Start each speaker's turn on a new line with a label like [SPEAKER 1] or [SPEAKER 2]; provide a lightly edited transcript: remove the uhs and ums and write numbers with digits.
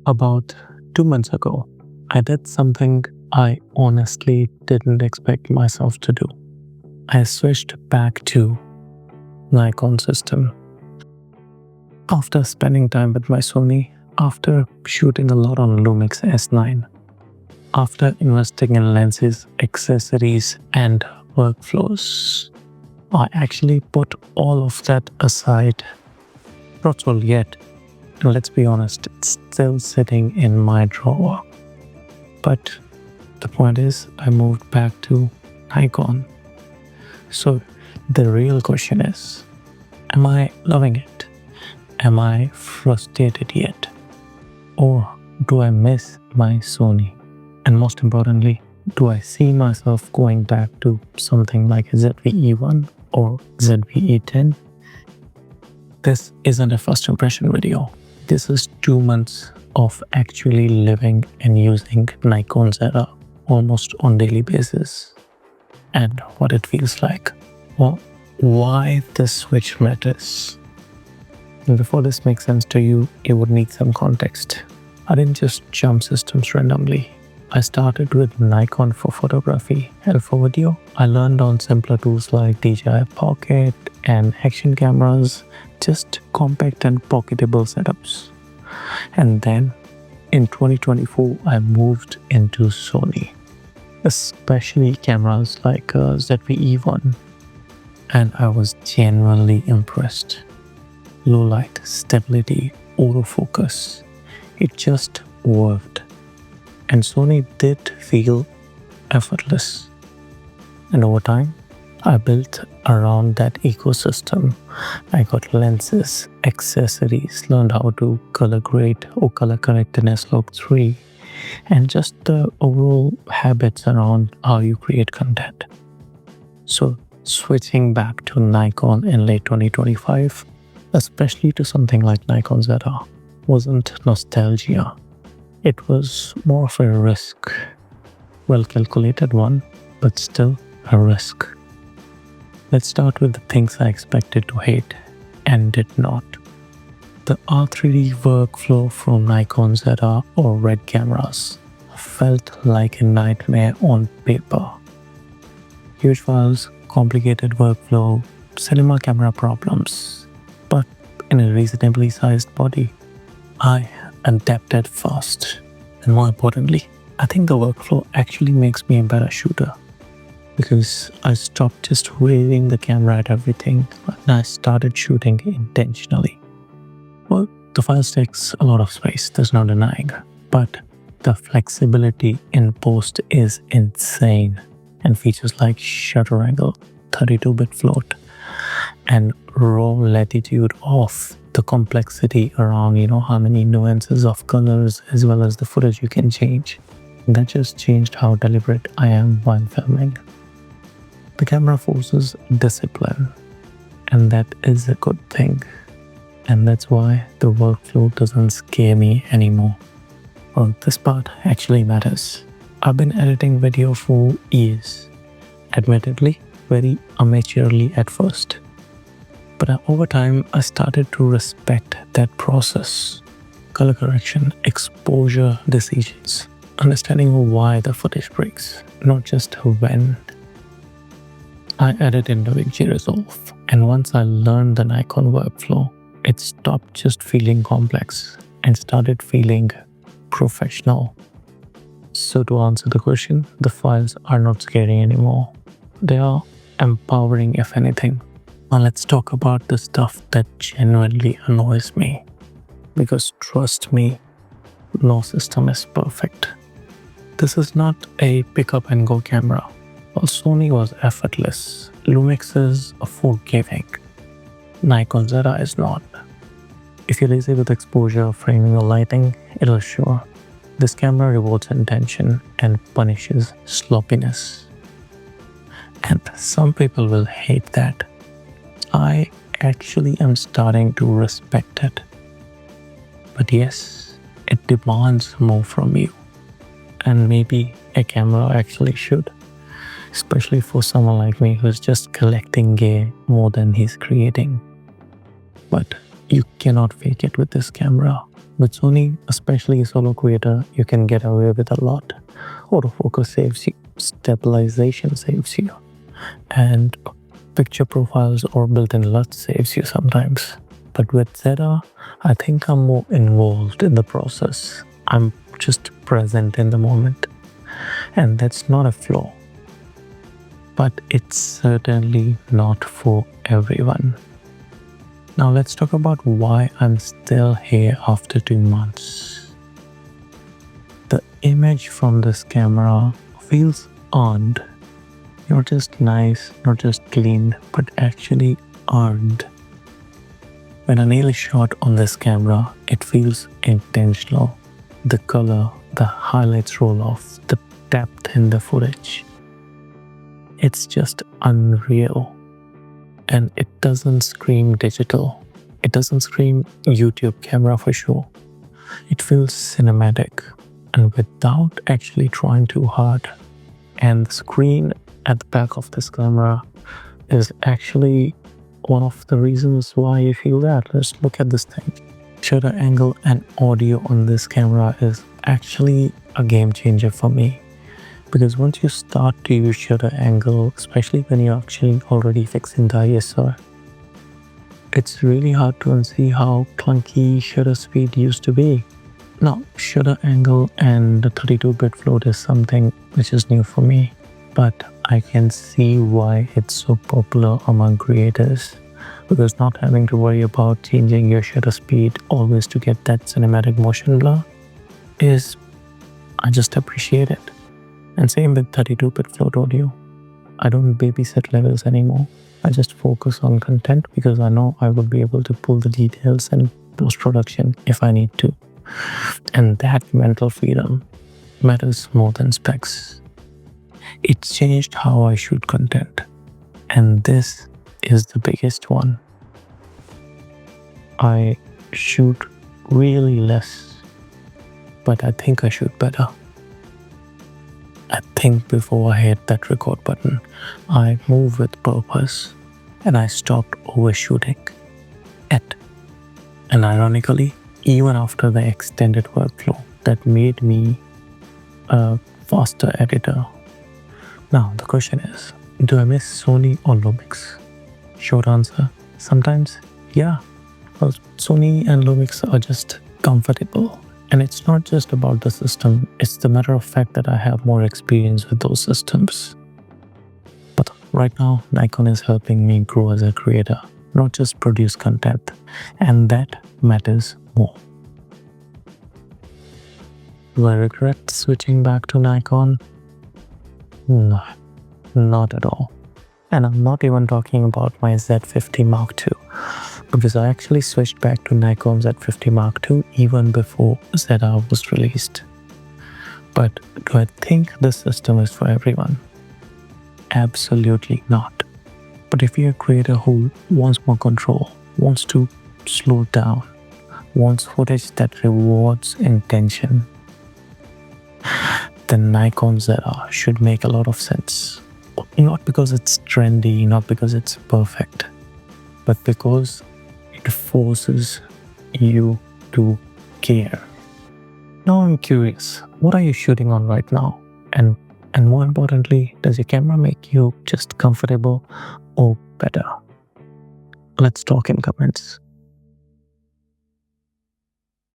[SPEAKER 1] About 2 months ago, I did something I honestly didn't expect myself to do. I switched back to Nikon system. After spending time with my Sony, after shooting a lot on Lumix S9, after investing in lenses, accessories, and workflows, I actually put all of that aside. Not sold yet, and let's be honest, it's still sitting in my drawer. But the point is, I moved back to Nikon. So the real question is, am I loving it? Am I frustrated yet? Or do I miss my Sony? And most importantly, do I see myself going back to something like a ZV-E1 or ZV-E10? This isn't a first impression video. This is 2 months of actually living and using Nikon ZR almost on daily basis and what it feels like. Well, why this switch matters. And before this makes sense to you, you would need some context. I didn't just jump systems randomly. I started with Nikon for photography, and for video, I learned on simpler tools like DJI Pocket and action cameras, just compact and pocketable setups. And then in 2024, I moved into Sony, especially cameras like ZV-E1, and I was genuinely impressed. Low light, stability, autofocus, it just worked. And Sony did feel effortless. And over time, I built around that ecosystem. I got lenses, accessories, learned how to color grade or color correct in S-Log 3, and just the overall habits around how you create content. So switching back to Nikon in late 2025, especially to something like Nikon ZR, wasn't nostalgia. It was more of a risk. Well-calculated one, but still a risk. Let's start with the things I expected to hate and did not. The R3D workflow from Nikon ZR or RED cameras felt like a nightmare on paper. Huge files, complicated workflow, cinema camera problems, but in a reasonably sized body. I adapted fast, and more importantly, I think the workflow actually makes me a better shooter because I stopped just waving the camera at everything and I started shooting intentionally. Well, the files takes a lot of space, there's no denying, but the flexibility in post is insane, and features like shutter angle, 32-bit float, and raw latitude of the complexity around, how many nuances of colors as well as the footage you can change. That just changed how deliberate I am while filming. The camera forces discipline, and that is a good thing. And that's why the workflow doesn't scare me anymore. Well, this part actually matters. I've been editing video for years. Admittedly, very amateurly at first. But over time, I started to respect that process. Color correction, exposure decisions, understanding why the footage breaks, not just when. I added in DaVinci Resolve, and once I learned the Nikon workflow, it stopped just feeling complex and started feeling professional. So to answer the question, the files are not scary anymore. They are empowering, if anything. Now let's talk about the stuff that genuinely annoys me. Because trust me, no system is perfect. This is not a pick up and go camera. While Sony was effortless, Lumix is forgiving. Nikon ZR is not. If you're lazy with exposure, framing or lighting, it'll show. This camera rewards intention and punishes sloppiness. And some people will hate that. I actually am starting to respect it. But yes, it demands more from you. And maybe a camera actually should. Especially for someone like me who's just collecting gear more than he's creating. But you cannot fake it with this camera. With Sony, especially a solo creator, you can get away with a lot. Autofocus saves you, stabilization saves you, and picture profiles or built-in LUT saves you sometimes. But with ZR, I think I'm more involved in the process. I'm just present in the moment. And that's not a flaw. But it's certainly not for everyone. Now let's talk about why I'm still here after 2 months. The image from this camera feels earned. Not just nice, not just clean, but actually earned. When a nail is shot on this camera, it feels intentional. The color, the highlights roll off, the depth in the footage. It's just unreal. And it doesn't scream digital. It doesn't scream YouTube camera for sure. It feels cinematic and without actually trying too hard. And the screen at the back of this camera is actually one of the reasons why you feel that. Let's look at this thing. Shutter angle and audio on this camera is actually a game changer for me. Because once you start to use shutter angle, especially when you're actually already fixing the ISO, it's really hard to unsee how clunky shutter speed used to be. Now, shutter angle and the 32-bit float is something which is new for me, but I can see why it's so popular among creators. Because not having to worry about changing your shutter speed always to get that cinematic motion blur I just appreciate it. And same with 32-bit float audio. I don't babysit levels anymore. I just focus on content because I know I will be able to pull the details in post-production if I need to. And that mental freedom matters more than specs. It changed how I shoot content. And this is the biggest one. I shoot really less, but I think I shoot better. I think before I hit that record button, I move with purpose and I stopped overshooting it. And ironically, even after the extended workflow, that made me a faster editor. Now the question is, do I miss Sony or Lumix? Short answer, sometimes, yeah. Well, Sony and Lumix are just comfortable. And it's not just about the system, it's the matter of fact that I have more experience with those systems. But right now, Nikon is helping me grow as a creator, not just produce content. And that matters more. Do I regret switching back to Nikon? No, not at all. And I'm not even talking about my Z50 Mark II. Because I actually switched back to Nikon Z50 Mark II even before ZR was released. But do I think this system is for everyone? Absolutely not. But if you're a creator who wants more control, wants to slow down, wants footage that rewards intention, then Nikon ZR should make a lot of sense. Not because it's trendy, not because it's perfect, but because it forces you to care. Now I'm curious, what are you shooting on right now? And more importantly, does your camera make you just comfortable or better? Let's talk in comments.